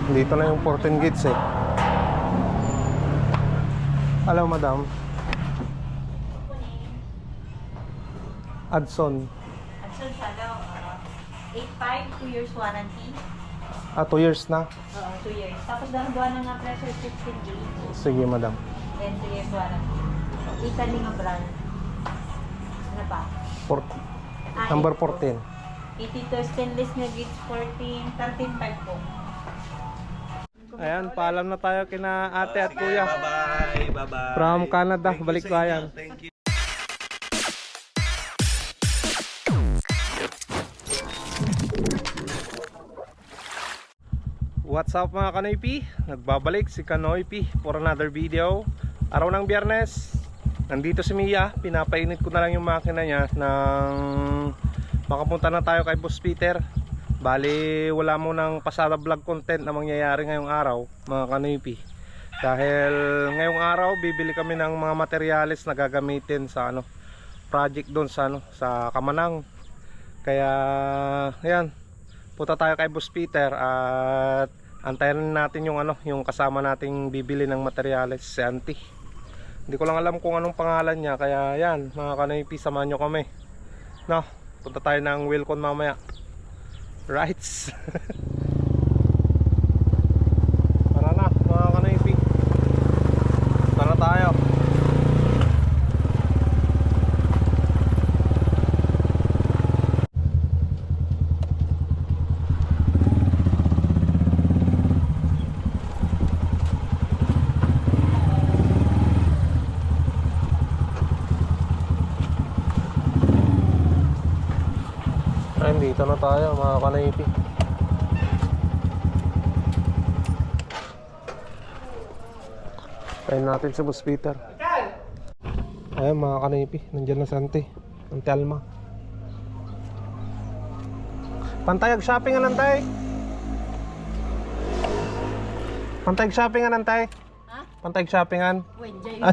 Dito na yung 14 gates eh. Hello, madam. Adson. Adson Salaw, 8.5, 2 years warranty. 2 years na? Oo, 2 years. Tapos dahil na nga pressure 16 gauge. Sige, madam. Then 2 years warranty. Italy nga brand. Ano pa? Number 14. 82 stainless na gauge 14, 13.5 po. Ayan, paalam na tayo kina ate at kuya. Bye-bye. Bye-bye. From Canada, balikbayan. Thank you. What's up mga Kanoypi? Nagbabalik si Kanoypi for another video. Araw ng Biyernes, nandito si Mia. Pinapainit ko na lang yung makina niya nang makapunta na tayo kay Boss Peter. Bali wala mo ng pasada vlog content na mangyayari ngayong araw mga Kanoypi. Dahil ngayong araw bibili kami ng mga materyales na gagamitin sa project doon sa Kamanang. Kaya ayan, punta tayo kay Boss Peter at antayin natin yung kasama nating bibili ng materyales, si Auntie. Hindi ko lang alam kung anong pangalan niya, kaya yan mga Kanoypi, samahan nyo kami. No, punta tayo ng Wilcon mamaya. Rights. Tara na mga Kanoypi, tara tayo. Dito na tayo mga Kanoypi. Tayo natin si Boss Peter. Ayan mga Kanoypi, nandiyan na si Auntie Alma. Pantayag shoppingan Antay. Pantayag shoppingan Antay. Ha? Pantayag shoppingan. Wait, Jay.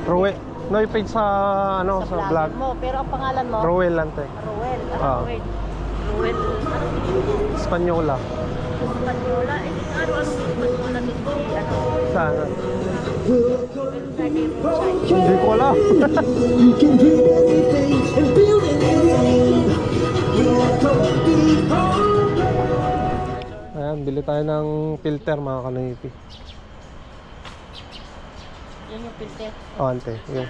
Rowel, Noipage sa sa vlog mo, pero ang pangalan mo? Rowel Ante. Rowel. Ah. Rowel. Espanyola. Espanyola. Ano ang Espanyola dito? Saan? Hindi ko alam. Ayan, bili tayo ng filter mga Kanoypi. Yan yung filter. Oh, Ante, yung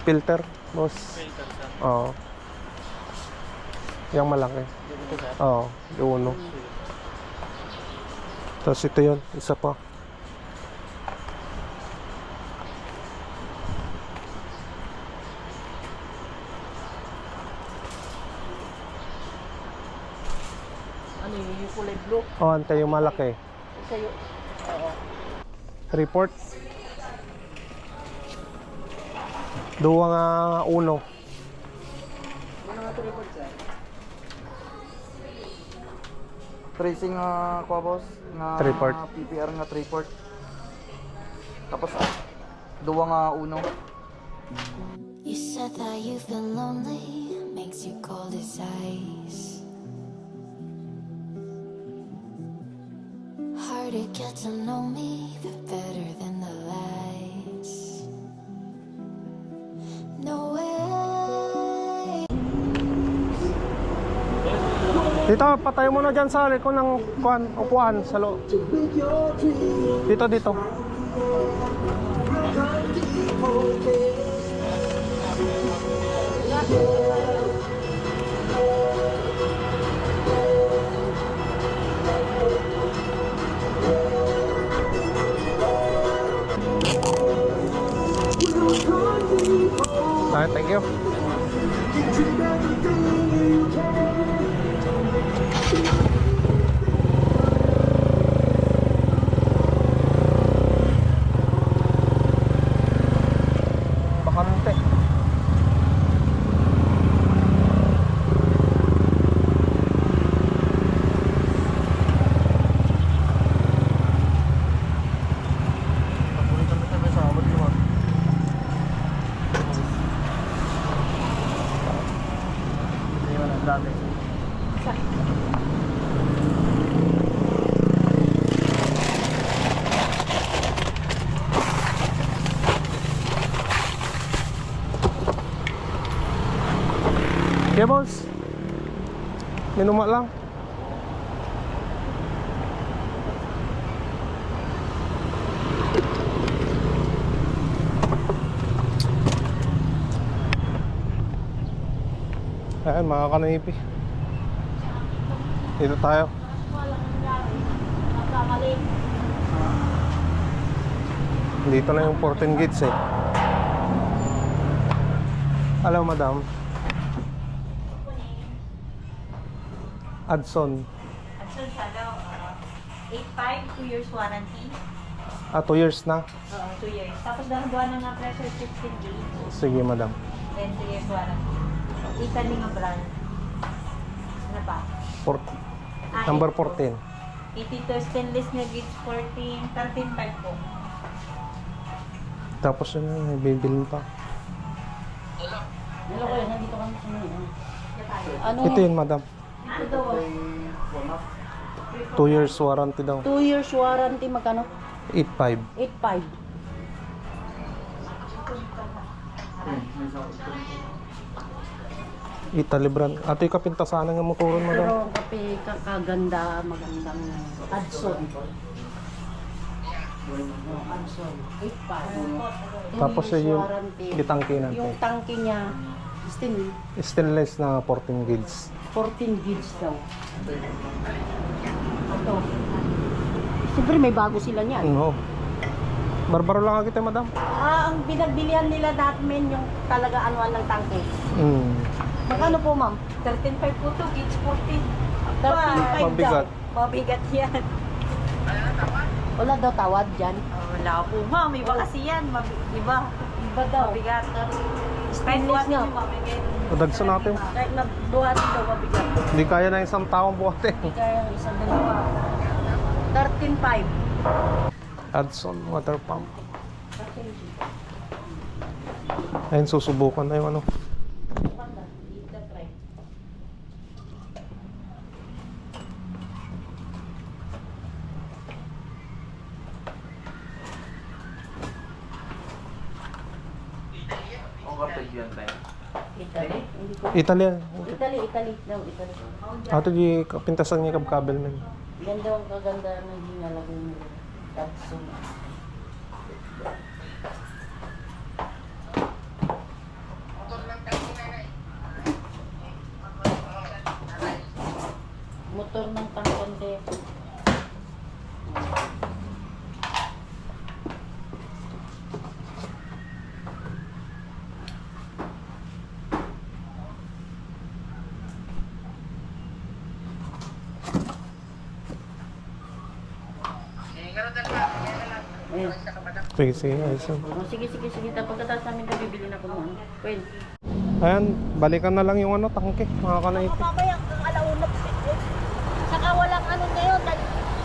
filter, boss. Oo. Yung malaki. Oo, yung uno. Tapos ito yun, isa pa. Ano yung kulay blue? Oh, Ante, yung malaki. Isa yung... Oo. Report. Dua nga uno. Ano nga ito report sir? Tracing ko boss na Triport. PPR nga triport. Tapos duwa nga uno. You said that you feel lonely, makes you cold as ice. Hard to get to know me, but better than the lights. No way. Dito, patay mo na dyan sa likod ng upuan sa loob. Dito, dito. Alright, thank you. Bakante. Okay, boss. Minuma lang. Ayan, mga kanipi. Dito tayo. Dito na yung 14 gates eh. Hello, madam. Adson. Adson Shadow, 8.5, 2 years warranty. 2 years na. 2 years. Tapos dahon-duhan na nga pressure 16 gauge. Sige, madam. Then 2 years warranty. Italy nga brand. Ano pa? Number 14. 82 stainless na gauge 14, 13.5 po. Tapos yun, may bibilin pa. Hello kayo, nandito kami sa mga. Ano? Ito yun, madam. Ito daw. 2 years warranty daw. 2 years warranty, magkano? 8.5. 8.5. Italy brand. Ato yung kapintasanan ng motoron, Pero madam. ang kape kakaganda, magandang Adson. Adson, 8.5. Tapos Two years yung warranty. gitangkinan. Yung tangke niya, Stainless na 14 gauge. 14 gauge daw. Ito. Siyempre may bago sila niyan. No. Barbaro lang kita, madam. Ang binagbilihan nila dati men yung talaga anuan ng tangke. Magkano po, ma'am? 13.5 po to, gauge 14. 13.5 Mabigat. daw. Mabigat yan. Wala daw tawad dyan. Wala po ma'am, iba kasi yan. Iba. Iba daw. Mabigat. Kahit Stainless buhatin nga. yung mabigay. Dagsa natin. Kahit na buhatin daw, mabigat. Hindi kaya na isang taong buhatin. Hindi kaya yung isang dalawa. 13.5. Adson water pump. Ayun, susubukan na yung ano. Italy? Hindi ko. Italian. Italy daw, Italy. Ato di kapintasan niya kabel man. Yan daw ang kaganda ng hinalagay nila. Adson. Motor ng tangkonde. Ayan. Sige, sige. Ayos. Oh, sige. Pagkatapos namin ito, bibili na ko noon. Well, Ayan, balikan na lang yung ano, tangke. Mga kanaiti. Mamaya ang alauna. Saka walang ano ngayon,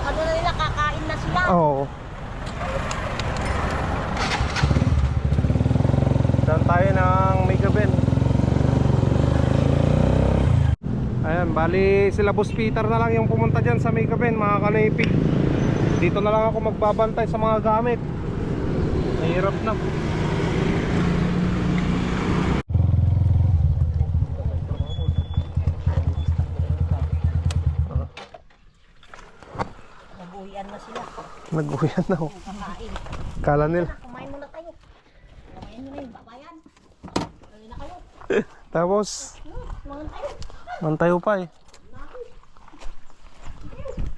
ano na nila, kakain na sila. Oo. Saan tayo ng Megaben? Ayan, bali sila Boss Peter na lang yung pumunta dyan sa Megaben, mga kanipi. Dito na lang ako magbabantay sa mga gamit. Mahirap na. Nag-uwian na sila. Nag-uwian na ako. Kakain. Kala nila. Kumain muna tayo. Kumain muna yung babayan. Kumain na kayo. Tapos, Kumain tayo. mantayo pa eh.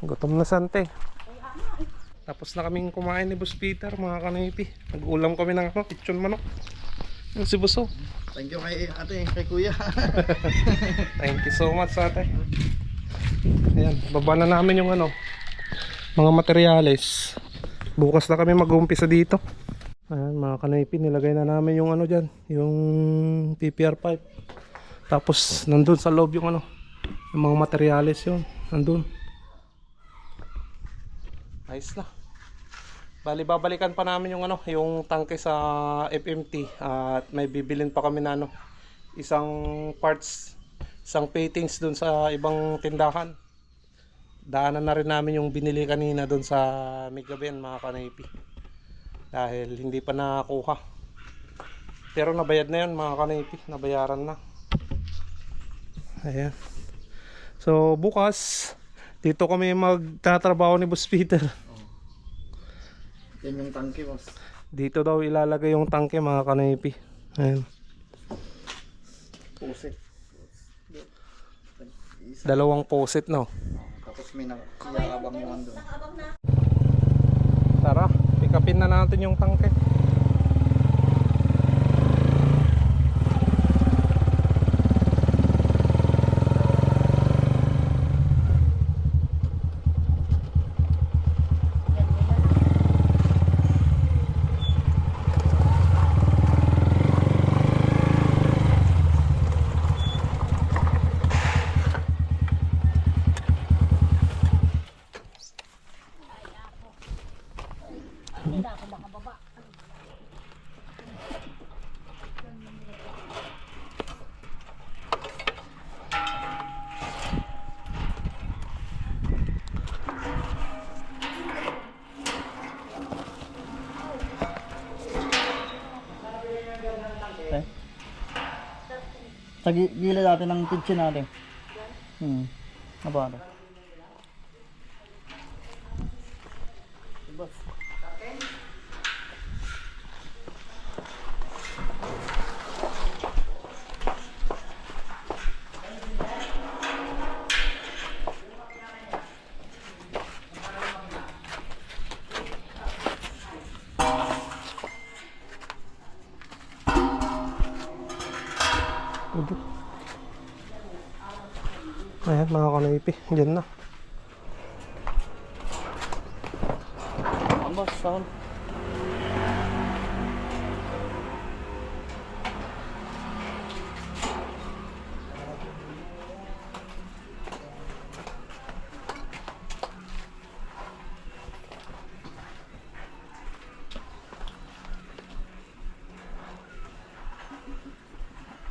Gutom na sante. Tapos na kaming kumain ni Boss Peter, mga kanipi. Nag-ulam kami ng ano, lechon manok. Yung si Boss, oh. Thank you kay ate, kay kuya. Thank you so much ate. Ayan, baba na namin yung ano, mga materyales. Bukas na kami mag-uumpisa dito. Ayan mga kanoypi, nilagay na namin yung ano dyan, yung PPR pipe. Tapos nandun sa loob yung ano, yung mga materyales yun, nandun. Ayos na. Bali babalikan pa namin yung ano, yung tangke sa FMT at may bibilin pa kami na ano, isang parts, isang fittings dun sa ibang tindahan. Daanan na rin namin yung binili kanina dun sa Megaben mga kanipi. Dahil hindi pa nakakuha. Pero nabayad na yun mga kanipi, nabayaran na. Ayan. So bukas dito kami magtatrabaho ni Boss Peter. Yan yung tangke, boss. Dito daw ilalagay yung tangke mga kanipi. Ayan. Pusit. Dalawang posit no. Tapos may nakakabang yung andun. Tara, pick upin na natin yung tangke. Sa gilid natin ng kitchen natin. Nabara. Ayan mga kanipi, dyan na. Ang boss, saan?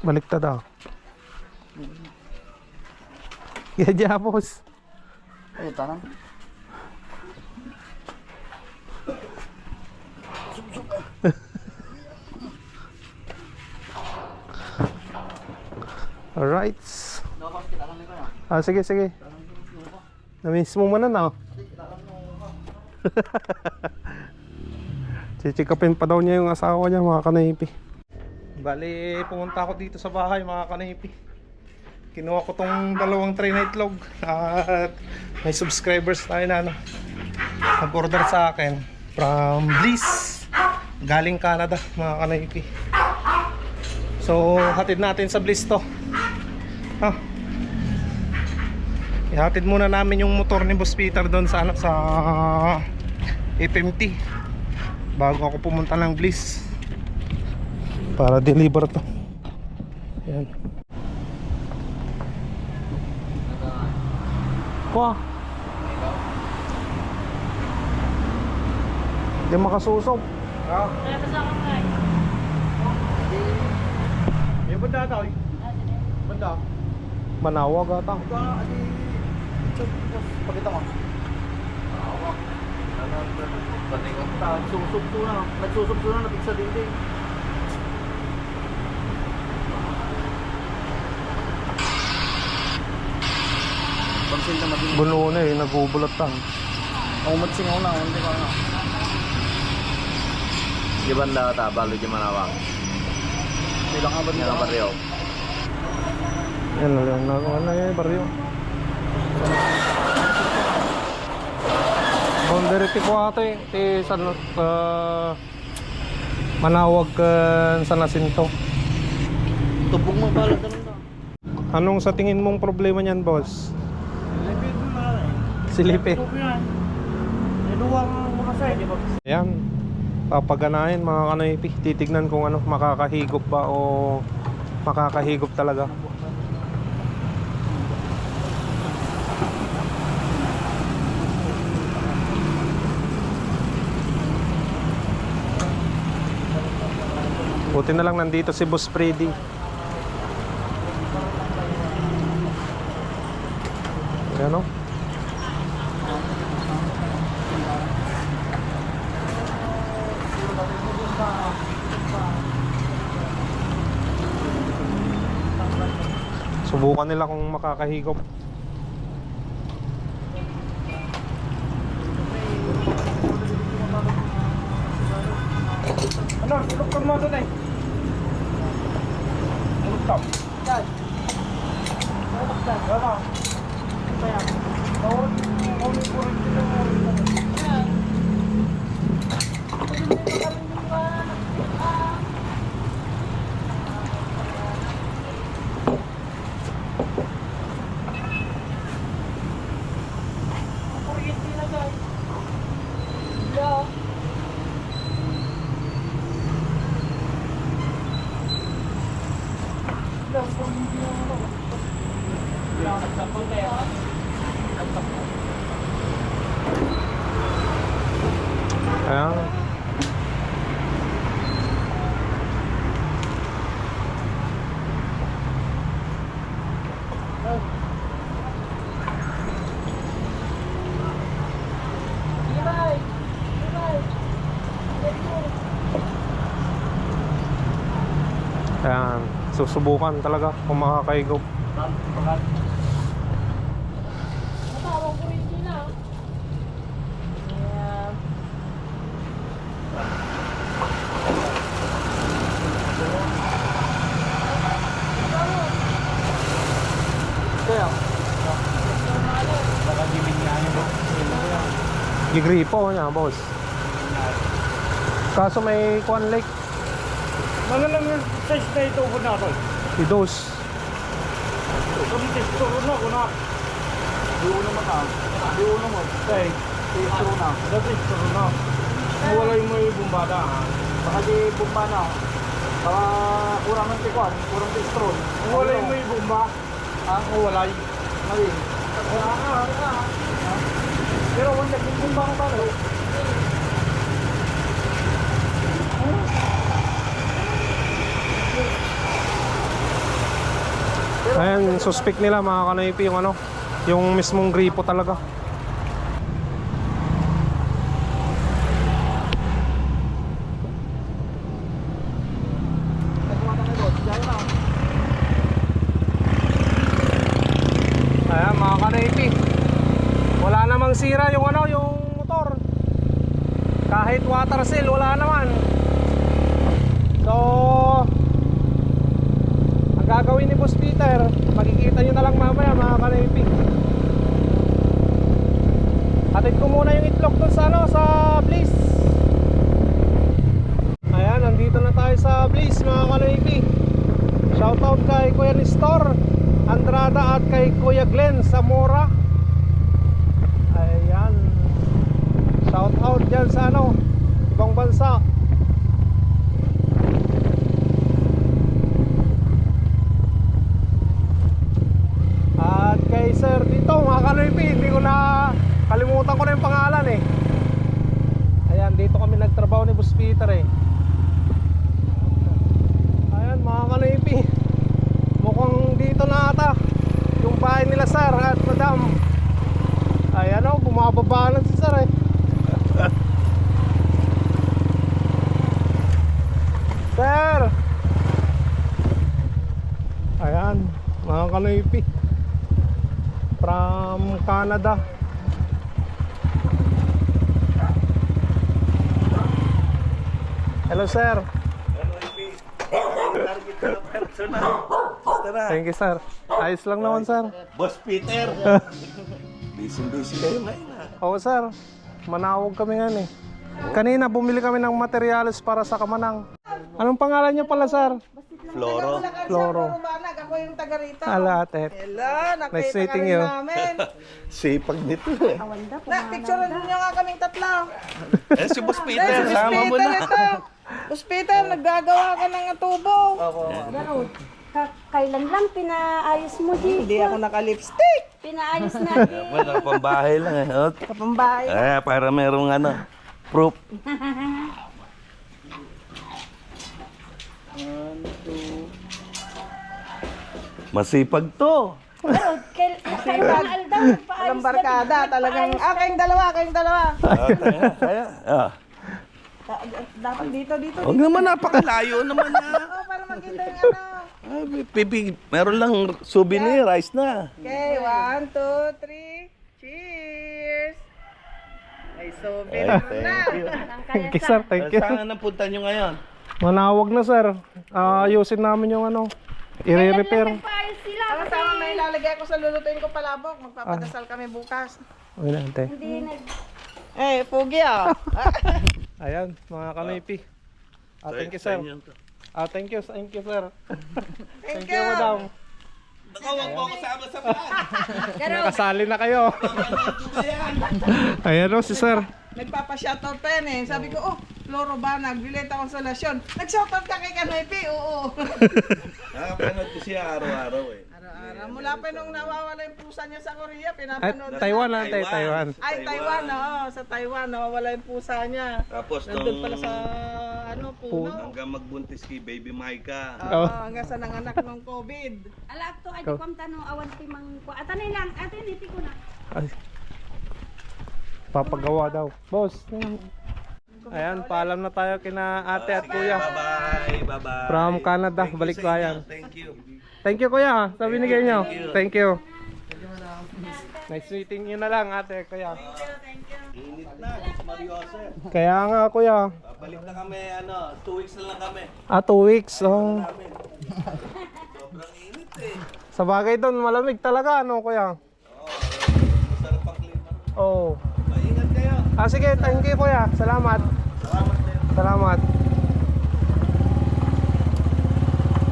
Baliktad ah. Kaya dyan boss. Ay, tanang. Alright. Sige, sige. Na-miss mo man na. Chichikapin pa daw niya yung asawa niya mga kanipi. Bali, pumunta ako dito sa bahay mga kanipi. Kinuha ko tong dalawang tray na itlog at may subscribers tayo na ano, nag-order sa akin from Bliss galing Canada mga kanipi. So hatid natin sa Bliss to. Ihatid muna namin yung motor ni Boss Peter doon sa ano, sa FMT bago ako pumunta ng Bliss para deliver to. Yan. Wah. Di makasusok. Kaya pa sa akin ngayon. May banda daw. Banda. Manawag ata. Pakita mo. Awak. Nagsusubso na. Nagsusubso na. Napigsa dinding. Pansin na mati. Buno na eh, nagubulatan. Ang matsingaw na. Hindi ka na. Di banda ta balo di manawang. Bilang abad Nga nila. baryo. Yan na lang. Ano yung baryo? Boundary ko ate. Sa manawag sa nasinto. Tubong mo pala tanong na. Anong sa tingin mong problema niyan, boss? Lipid mo na rin. Silipin. yan. Niluwang mo kasi. Ayan. Papaganahin mga kanoypi. Titignan kung ano, makakahigop ba o makakahigop talaga. Buti na lang nandito si Boss Freddy. Ayan o. Subukan nila kung makakahigop. Ano? Iloktor mo doon eh. Iloktor. Yan. Iloktor. Ano? Kaya. Bawal. Bawal po rin sila. Yan. Ayan. Ayan. Susubukan talaga kung makakahigop. Matawag ko rin sila. Yeah. Kaya. Gigripo niya, boss. Kaso may Kwan Lake. Ano lang yung size na ito ko na ito? Idos. Kami testro na ko na. Di uno mo ta. Di uno mo. Kay testro na. Testro na. Wala yung may bumbada. Baka di bumba na. Baka kurang ng tikwan, kurang testro. Wala yung may bumba. Ah, wala yung mali. Pero wala yung bumba ko ba? Ayan, suspect nila mga kanoypi yung ano, yung mismong gripo talaga. Ayan mga kanoypi, wala namang sira yung ano, yung motor. Kahit water seal, wala naman. So gagawin ni Boss Peter, makikita nyo na lang mamaya mga kanoypi. Hatid ko muna yung itlog dun sa ano, sa Bliss. Ayan, nandito na tayo sa Bliss mga kanoypi. Shoutout kay Kuya Nestor Andrada at kay Kuya Glenn Zamora. Ayan, shoutout dyan sa ano, ibang bansa. At kay sir dito mga kanoypi, hindi ko na kalimutan ko na yung pangalan eh. Ayan, dito kami nagtrabaho ni Boss Peter eh. Ayan mga kanoypi, mukhang dito na ata yung bahay nila sir at madam. Ayan o, bumababa na si sir eh. Sir! Ayan mga kanoypi, from Canada. Hello sir. Thank you sir. Ayos lang naman sir. Boss Peter. Busy kayo ngayon ha. Oo sir, manawag kami nga eh. Kanina bumili kami ng materyales para sa Kamanang. Anong pangalan niyo pala, sir? Floro. Floro. Banag, ako yung taga rito. Ala, ate. Hello, Nice nakita ka meeting rin you. namin. Sipag nito eh. Picture niyo nga kaming tatlo. Eh, si Boss Peter, Boss sama mo Peter na. ito. Boss Peter, naggagawa ka ng tubo. Kailan lang pinaayos mo dito? Hindi ako naka-lipstick. Pinaayos natin. Wala, pambahay lang eh. Oh. Kapambahay. Para merong proof. Masipag to. Kailan Aldaw, nagpaayos Walang barkada. Talagang, kayong dalawa. Kaya, Dapat dito. Huwag naman, napakalayo naman na. Oh, para makita yung Meron lang souvenir, rice na. Okay, 1, 2, 3. Cheers! Ay, souvenir na. Thank you, sir. Thank you. Saan napunta nyo ngayon? Manawag na, sir. Ayusin namin yung i-repair. Nagpaayos sila kasi Sama may ilalagay ko sa lulutuin ko palabok. Magpapadasal kami bukas. Okay na, ate. hindi nag... Eh, pugi ah. Ayan, mga kanoypi. Thank you, sir. Thank you, sir. Thank you, madam. Baka huwag mo ako sama sa plan. Nakasali na kayo. Ayan o, si sir. Nagpapa-shoutout pa yan eh. Sabi ko, Floro ba, nagbilita konsolasyon. Nag-shoutout ka kay Kanoypi, oo. Nakapanood ko siya araw-araw eh. Araw-araw. Mula pa nung nawawala yung pusa niya sa Korea, pinapanood. Taiwan, ate, Taiwan. Ay, Taiwan, oo. Sa Taiwan, nawawala yung pusa niya. Tapos Nandun pala sa, puno. hanggang magbuntis kay Baby Maika. Oo, hanggang sa nanganak ng COVID. Ala, to ay di ko tanong awan timang ko. Atanay lang, atin iti ko na. Ay. Papagawa daw. Boss. Ayan, paalam na tayo kina ate at kuya. Bye-bye. From Canada, balikbayan. Thank you. Thank you, kuya. Sa binigay nyo. Thank you. Nice meeting you na lang, ate, kuya. Init na, Mariose. Kaya nga, kuya. Balik na kami, 2 weeks na lang kami. 2 weeks. Oh. Sobrang init eh. Sa bagay doon, malamig talaga, kuya? Masarap ang klima. Oo. Maingat kayo. Sige, thank you, kuya. Salamat. Salamat.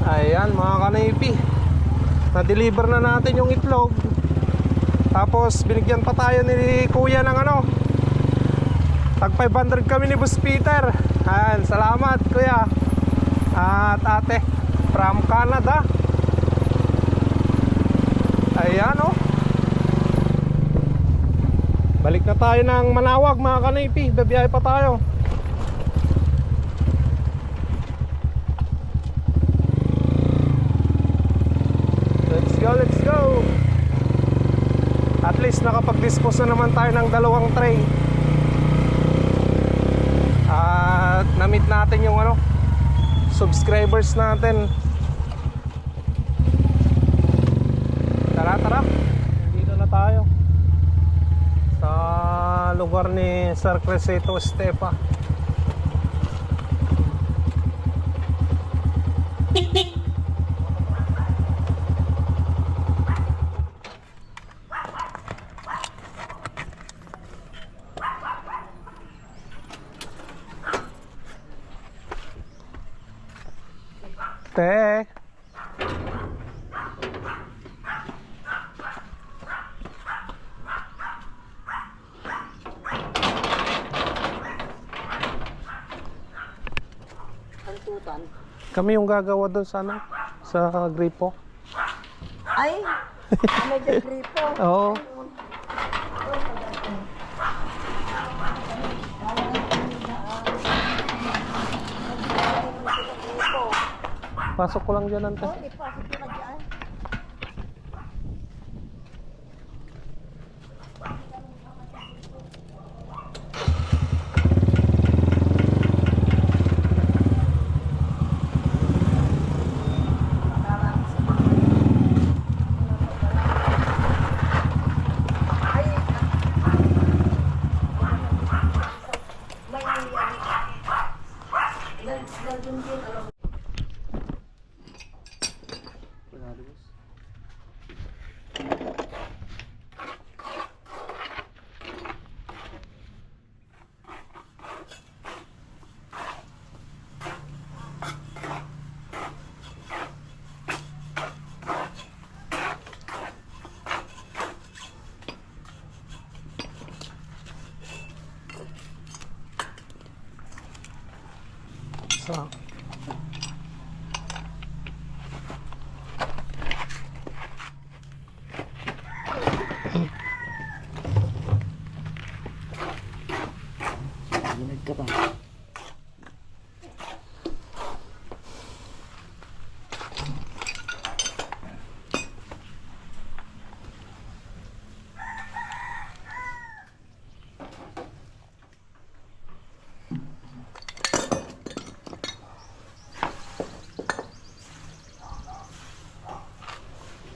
Ayan, mga kanipi. Na-deliver na natin yung itlog. Tapos, binigyan pa tayo ni kuya ng tag 500 kami ni Boss Peter. Ayan, salamat, kuya. At ate, from Canada. Ayan, balik na tayo ng Manawag, mga kanipi. Babiyahe pa tayo. Let's go. At least nakapag-dispose na naman tayo ng 2 tray. At na-meet natin yung subscribers natin. Tara. Dito na tayo sa lugar ni Sir Crescito Estepa. Te. Kami yung gagawa doon sa gripo. Ay, medyo gripo. Oo. Pasok ko lang dyan, ante.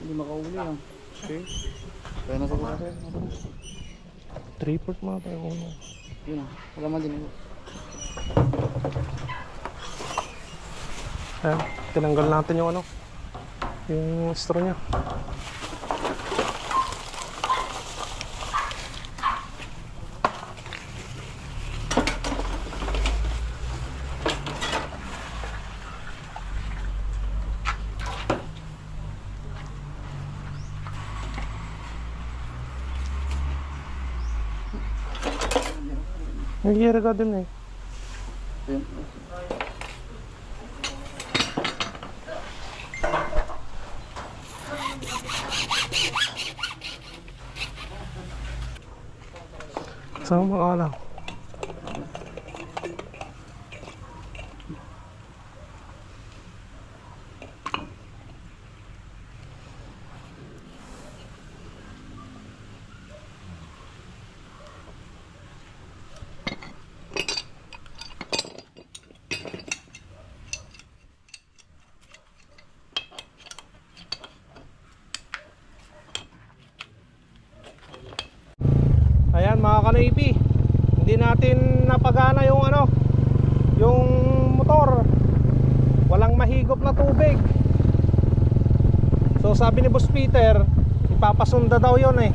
Hindi makauli lang. Okay. Kaya na siguro sir. 3-port mga tayo. Yun na. Wala man din. Ayan, tinanggal natin yung ano, yung straw niya. Nangyayari ka din eh. Yun. Sama ka lang. Ayan mga kanaypi, hindi natin napagana yung ano, yung motor. Walang mahigop na tubig. So sabi ni Boss Peter, ipapasunda daw yun eh.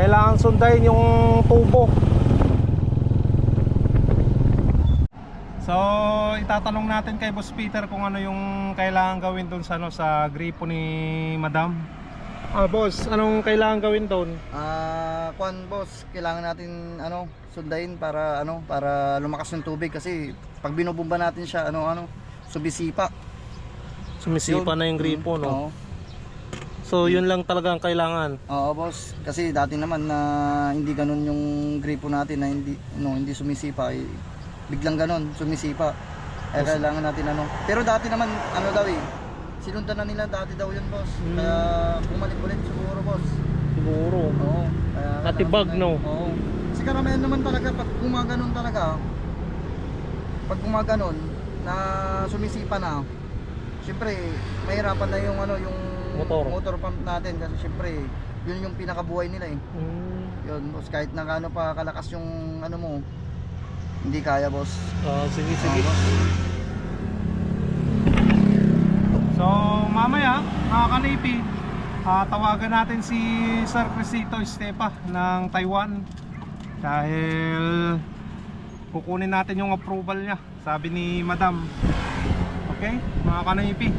Kailangan sundayin yung tubo. So itatanong natin kay Boss Peter kung ano yung kailangan gawin doon sa ano, sa gripo ni Madam. Boss, anong kailangan gawin doon? Kwan boss, kailangan natin sundayin para lumakas yung tubig kasi pag binubumba natin siya sumisipa. Sumisipa Yun. na yung gripo, no? Oo. So yun lang talaga ang kailangan. Oo boss, kasi dati naman na hindi ganun yung gripo natin na hindi sumisipa, biglang ganun sumisipa. Kaya kailangan natin Pero dati naman daw sinundan na nila dati daw yun boss. Kaya bumalik ulit siguro boss. Siguro. Oo. Kaya Natibag, no? Oo. Kasi karamihan naman talaga pag gumaganon na sumisipa na. Siyempre, mahirapan na yung yung motor pump natin kasi siyempre yun yung pinakabuhay nila eh. Yun, boss, kahit na gaano pa kalakas yung mo, hindi kaya boss. Sige. So mamaya mga kanaypi, tawagan natin si Sir Crisito Estepa ng Taiwan dahil kukunin natin yung approval niya, sabi ni Madam. Okay mga kanaypi,